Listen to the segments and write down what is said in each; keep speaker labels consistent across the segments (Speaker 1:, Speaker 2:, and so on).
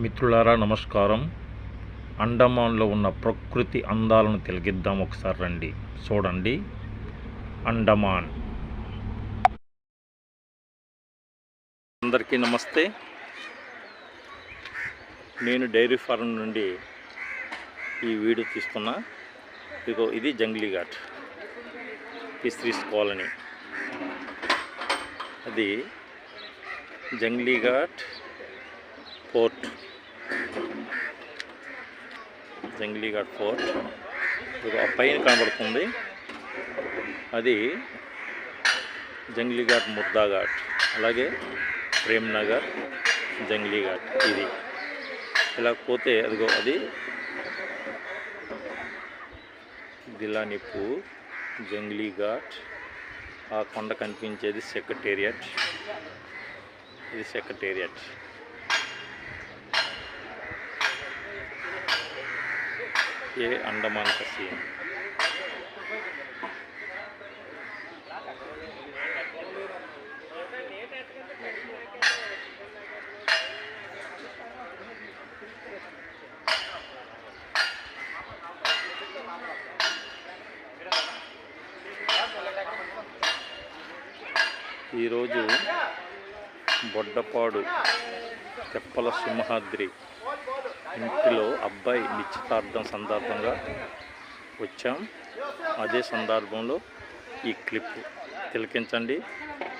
Speaker 1: మిత్రులారా నమస్కారం. అండమాన్లో ఉన్న ప్రకృతి అందాలను తిలకిద్దాం. ఒకసారి రండి, చూడండి. అండమాన్. అందరికీ నమస్తే. నేను డైరీ ఫారం నుండి ఈ వీడియో తీస్తున్నా. ఇది జంగ్లీ ఘాట్, ఫిషరీస్ కాలనీ. అది జంగ్లీ ఘాట్ పోర్ట్. జంగ్లీ ఘాట్ పోర్ట్ ఆ పైన కనబడుతుంది. అది జంగ్లీ ఘాట్, ముర్దా ఘాట్, అలాగే ప్రేమ్ నగర్, జంగ్లీ ఘాట్. ఇది ఇలా పోతే అది దిలానీపూర్, జంగ్లీ ఘాట్. ఆ కొండ కనిపించేది సెక్రటేరియట్. ఇది సెక్రటేరియట్. ये अंडमान का सीन. ఈరోజు బొడ్డపాడు తెప్పల సింహాద్రి ఇంటిలో అబ్బాయి నిశ్చితార్థం సందర్భంగా వచ్చాం. అదే సందర్భంలో ఈ క్లిప్ తిలకించండి.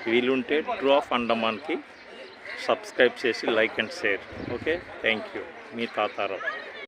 Speaker 1: వీలుంటే ట్రూ ఆఫ్ అండమాన్కి సబ్స్క్రైబ్ చేసి like and share. Okay, thank you. Me Tatarao.